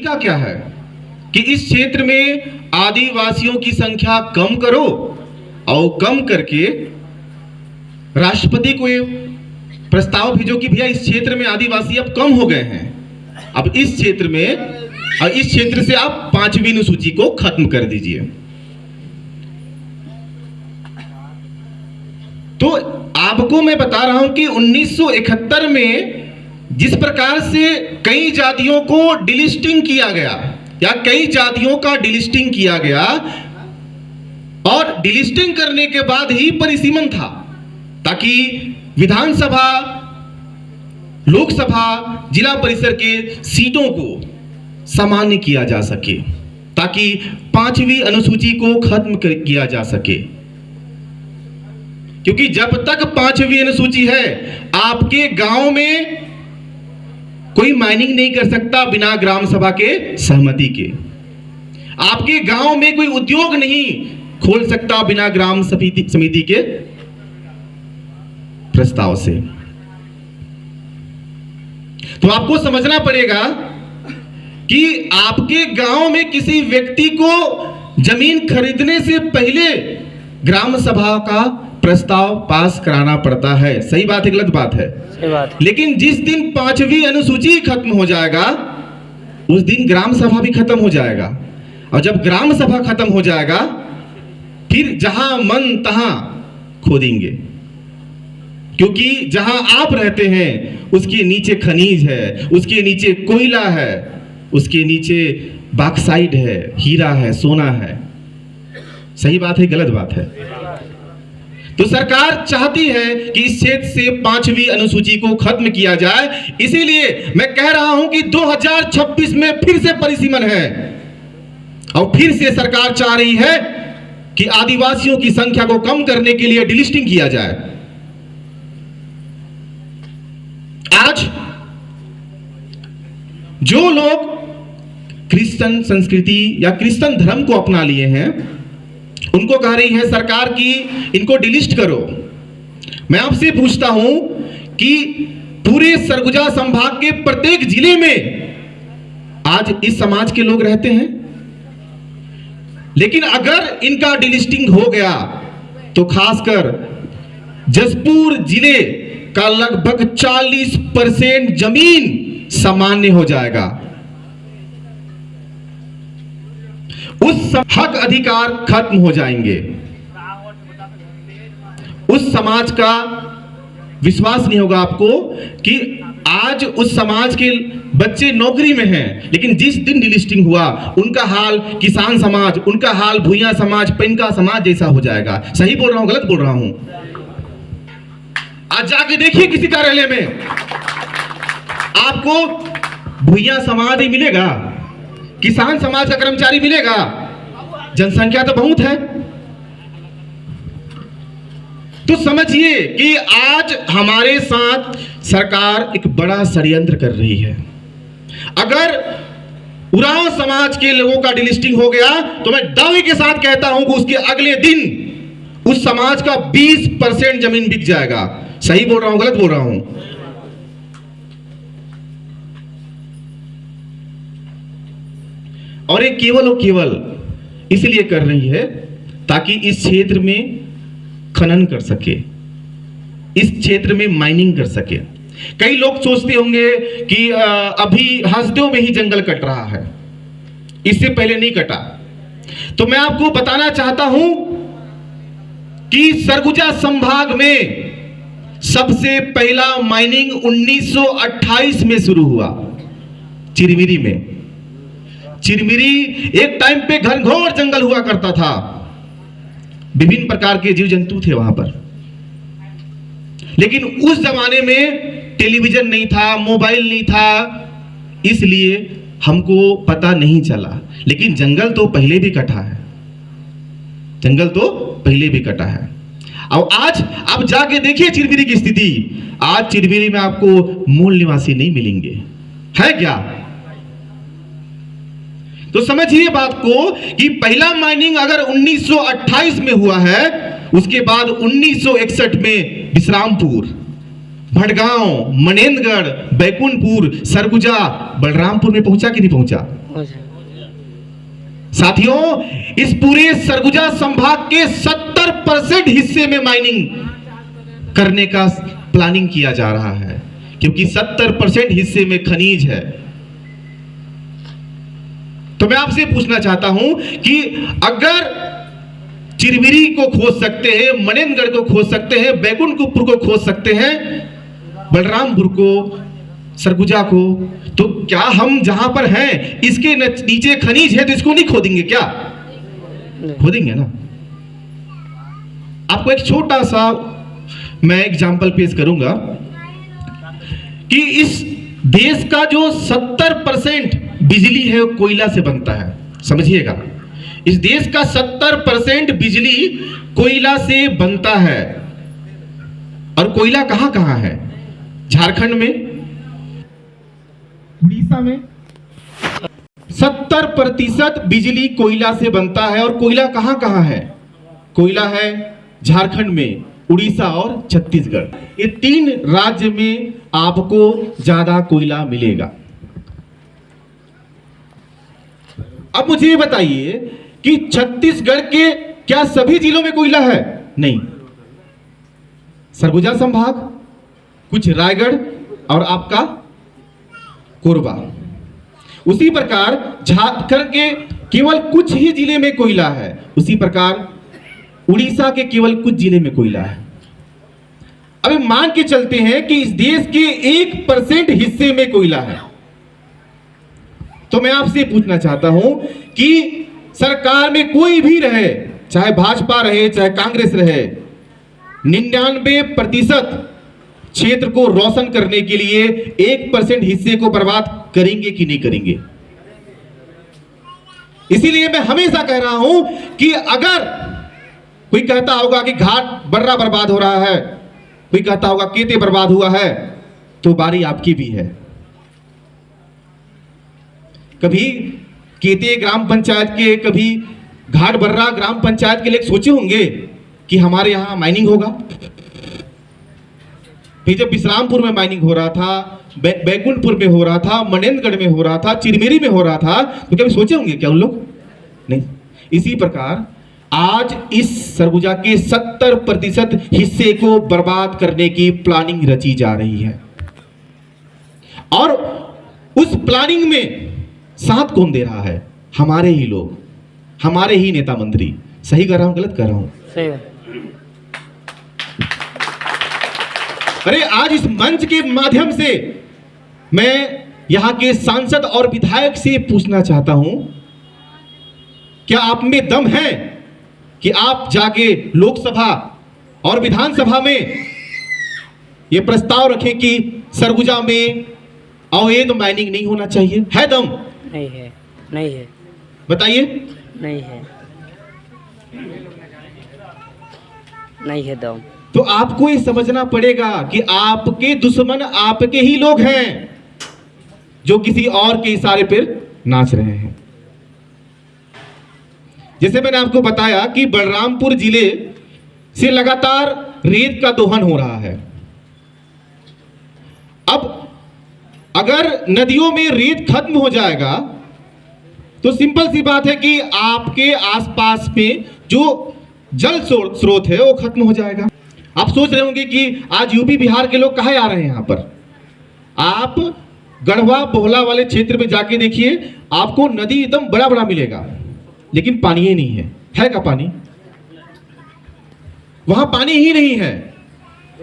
का क्या है कि इस क्षेत्र में आदिवासियों की संख्या कम करो और कम करके राष्ट्रपति को ये प्रस्ताव भेजो कि भैया इस क्षेत्र में आदिवासी अब कम हो गए हैं, अब इस क्षेत्र में और इस क्षेत्र से आप 5वीं अनुसूची को खत्म कर दीजिए। तो आपको मैं बता रहा हूं कि 1971 में जिस प्रकार से कई जातियों को डिलिस्टिंग किया गया या कई जातियों का डिलिस्टिंग किया गया और डिलिस्टिंग करने के बाद ही परिसीमन था ताकि विधानसभा, लोकसभा, जिला परिषद के सीटों को सामान्य किया जा सके, ताकि 5वीं अनुसूची को खत्म किया जा सके। क्योंकि जब तक 5वीं अनुसूची है, आपके गांव में कोई माइनिंग नहीं कर सकता बिना ग्राम सभा के सहमति के। आपके गांव में कोई उद्योग नहीं खोल सकता बिना ग्राम समिति के प्रस्ताव से। तो आपको समझना पड़ेगा कि आपके गांव में किसी व्यक्ति को जमीन खरीदने से पहले ग्राम सभा का प्रस्ताव पास कराना पड़ता है। सही बात है, गलत बात है? सही बात। लेकिन जिस दिन 5वीं अनुसूची खत्म हो जाएगा उस दिन ग्राम सभा भी खत्म हो जाएगा, और जब ग्राम सभा खत्म हो जाएगा फिर जहां मन तहां खोदेंगे, क्योंकि जहां आप रहते हैं उसके नीचे खनिज है, उसके नीचे कोयला है, उसके नीचे बॉक्साइट है, हीरा है, सोना है। सही बात है, गलत बात है? तो सरकार चाहती है कि इस क्षेत्र से 5वीं अनुसूची को खत्म किया जाए। इसीलिए मैं कह रहा हूं कि 2026 में फिर से परिसीमन है और फिर से सरकार चाह रही है कि आदिवासियों की संख्या को कम करने के लिए डिलिस्टिंग किया जाए। आज जो लोग क्रिश्चियन संस्कृति या क्रिश्चियन धर्म को अपना लिए हैं उनको कह रही है सरकार की इनको डिलिस्ट करो। मैं आपसे पूछता हूं कि पूरे सरगुजा संभाग के प्रत्येक जिले में आज इस समाज के लोग रहते हैं, लेकिन अगर इनका डिलिस्टिंग हो गया तो खासकर जसपुर जिले का लगभग 40% जमीन सामान्य हो जाएगा। उस हक अधिकार खत्म हो जाएंगे। उस समाज का विश्वास नहीं होगा आपको कि आज उस समाज के बच्चे नौकरी में हैं, लेकिन जिस दिन डिलिस्टिंग हुआ उनका हाल किसान समाज, उनका हाल भूइया समाज, पेंका समाज जैसा हो जाएगा। सही बोल रहा हूं, गलत बोल रहा हूं? आज जाके देखिए किसी कार्यालय में आपको भूइया समाज ही मिलेगा, किसान समाज का कर्मचारी मिलेगा। जनसंख्या तो बहुत है। तो समझिए कि आज हमारे साथ सरकार एक बड़ा षड्यंत्र कर रही है। अगर उरांव समाज के लोगों का डिलिस्टिंग हो गया तो मैं दावे के साथ कहता हूं कि उसके अगले दिन उस समाज का 20% जमीन बिक जाएगा। सही बोल रहा हूं, गलत बोल रहा हूं? और ये केवल और केवल इसलिए कर रही है ताकि इस क्षेत्र में खनन कर सके, इस क्षेत्र में माइनिंग कर सके। कई लोग सोचते होंगे कि अभी हसदेव में ही जंगल कट रहा है, इससे पहले नहीं कटा। तो मैं आपको बताना चाहता हूं कि सरगुजा संभाग में सबसे पहला माइनिंग 1928 में शुरू हुआ, चिरमिरी में। चिरमिरी एक टाइम पे घनघोर जंगल हुआ करता था, विभिन्न प्रकार के जीव जंतु थे वहां पर। लेकिन उस जमाने में टेलीविजन नहीं था, मोबाइल नहीं था, इसलिए हमको पता नहीं चला। लेकिन जंगल तो पहले भी कटा है, जंगल तो पहले भी कटा है। और आज आप जाके देखिए चिरमिरी की स्थिति। आज चिरमिरी में आपको मूल निवासी नहीं मिलेंगे, है क्या? तो समझिए बात को कि पहला माइनिंग अगर 1928 में हुआ है, उसके बाद 1961 में विश्रामपुर, भटगांव, मनेंद्रगढ़, बैकुंठपुर, सरगुजा, बलरामपुर में पहुंचा कि नहीं पहुंचा? साथियों, इस पूरे सरगुजा संभाग के 70% हिस्से में माइनिंग करने का प्लानिंग किया जा रहा है, क्योंकि 70% हिस्से में खनिज है। तो मैं आपसे पूछना चाहता हूं कि अगर चिरमिरी को खोज सकते हैं, मनेंद्रगढ़ को खोज सकते हैं, बैकुंठपुर को खोज सकते हैं, बलरामपुर को, सरगुजा को, तो क्या हम जहां पर हैं इसके नीचे खनिज है तो इसको नहीं खोदेंगे क्या? खोदेंगे ना। आपको एक छोटा सा मैं एग्जांपल पेश करूंगा कि इस देश का जो 70% बिजली है वो कोयला से बनता है। समझिएगा, इस देश का 70% बिजली कोयला से बनता है। और कोयला कहां कहां है? झारखंड में, उड़ीसा में 70% बिजली कोयला से बनता है। और कोयला कहां कहां है? कोयला है झारखंड में, उड़ीसा और छत्तीसगढ़। ये 3 राज्य में आपको ज्यादा कोयला मिलेगा। अब मुझे ये बताइए कि छत्तीसगढ़ के क्या सभी जिलों में कोयला है? नहीं, सरगुजा संभाग, कुछ रायगढ़ और आपका कोरबा। उसी प्रकार झारखंड के केवल कुछ ही जिले में कोयला है। उसी प्रकार उड़ीसा के केवल कुछ जिले में कोयला है। अब मान के चलते हैं कि इस देश के 1% हिस्से में कोयला है, तो मैं आपसे पूछना चाहता हूं कि सरकार में कोई भी रहे, चाहे भाजपा रहे चाहे कांग्रेस रहे, 99% क्षेत्र को रोशन करने के लिए 1% हिस्से को बर्बाद करेंगे कि नहीं करेंगे? इसीलिए मैं हमेशा कह रहा हूं कि अगर कोई कहता होगा कि घाट बर्रा बर्बाद हो रहा है, कोई कहता होगा केते बर्बाद हुआ है, तो बारी आपकी भी है। कभी केते ग्राम पंचायत के, कभी घाट बर्रा ग्राम पंचायत के लिए सोचे होंगे कि हमारे यहां माइनिंग होगा? फिर जब विश्रामपुर में माइनिंग हो रहा था, बैकुंठपुर में हो रहा था, मनेंद्रगढ़ में हो रहा था, चिरमिरी में हो रहा था, तो कभी सोचे होंगे क्या उन लोग? नहीं। इसी प्रकार आज इस सरगुजा के 70% हिस्से को बर्बाद करने की प्लानिंग रची जा रही है। और उस प्लानिंग में साथ कौन दे रहा है? हमारे ही लोग, हमारे ही नेता मंत्री। सही कर रहा हूं, गलत कर रहा हूं? सही है। अरे आज इस मंच के माध्यम से मैं यहां के सांसद और विधायक से पूछना चाहता हूं, क्या आप में दम है कि आप जाके लोकसभा और विधानसभा में यह प्रस्ताव रखें कि सरगुजा में अवैध माइनिंग नहीं होना चाहिए? है दम? नहीं है, नहीं है। बताइए। नहीं है, नहीं है दम। तो आपको ये समझना पड़ेगा कि आपके दुश्मन आपके ही लोग हैं जो किसी और के इशारे पर नाच रहे हैं। जैसे मैंने आपको बताया कि बलरामपुर जिले से लगातार रेत का दोहन हो रहा है। अब अगर नदियों में रेत खत्म हो जाएगा तो सिंपल सी बात है कि आपके आसपास में जो जल स्रोत है वो खत्म हो जाएगा। आप सोच रहे होंगे कि आज यूपी बिहार के लोग कहाँ आ रहे हैं यहां पर? आप गढ़वा बोहला वाले क्षेत्र में जाके देखिए, आपको नदी एकदम बड़ा बड़ा मिलेगा, लेकिन पानी ही नहीं है। है क्या पानी? वहां पानी ही नहीं है।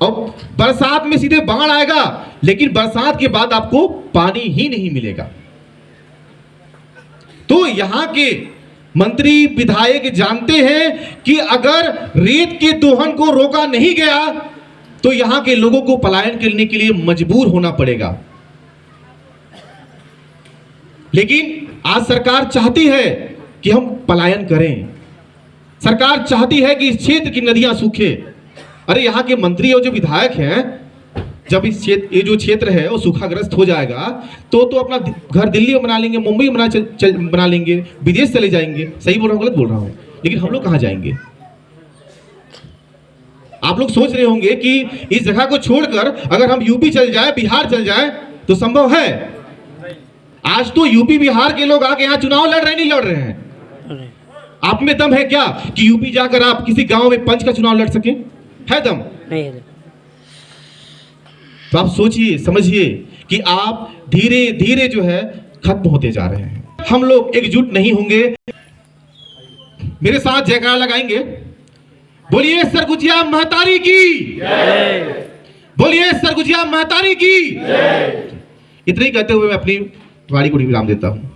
और बरसात में सीधे बाढ़ आएगा, लेकिन बरसात के बाद आपको पानी ही नहीं मिलेगा। तो यहां के मंत्री विधायक जानते हैं कि अगर रेत के दोहन को रोका नहीं गया तो यहां के लोगों को पलायन करने के लिए मजबूर होना पड़ेगा। लेकिन आज सरकार चाहती है कि हम पलायन करें। सरकार चाहती है कि इस क्षेत्र की नदियां सूखे। अरे यहाँ के मंत्री और जो विधायक हैं, जब इस क्षेत्र, ये जो क्षेत्र है वो सूखाग्रस्त हो जाएगा तो अपना घर दिल्ली में बना लेंगे, मुंबई में बना लेंगे, विदेश चले जाएंगे। सही बोल रहा हूँ, गलत बोल रहा हूँ? लेकिन हम लोग कहाँ जाएंगे? आप लोग सोच रहे होंगे कि इस जगह को छोड़कर अगर हम यूपी चल जाए, बिहार चल जाए तो संभव है। आज तो यूपी बिहार के लोग आके यहाँ चुनाव लड़ रहे, नहीं लड़ रहे हैं। नहीं आप में दम है क्या कि यूपी जाकर आप किसी गांव में पंच का चुनाव लड़ सके? है दम? नहीं है दम। तो आप सोचिए, समझिए कि आप धीरे धीरे जो है खत्म होते जा रहे हैं। हम लोग एकजुट नहीं होंगे। मेरे साथ जयकारा लगाएंगे। बोलिए सरगुजिया महतारी की, बोलिए सरगुजिया महतारी की। इतना ही कहते हुए मैं अपनी वाणी को विराम देता हूं।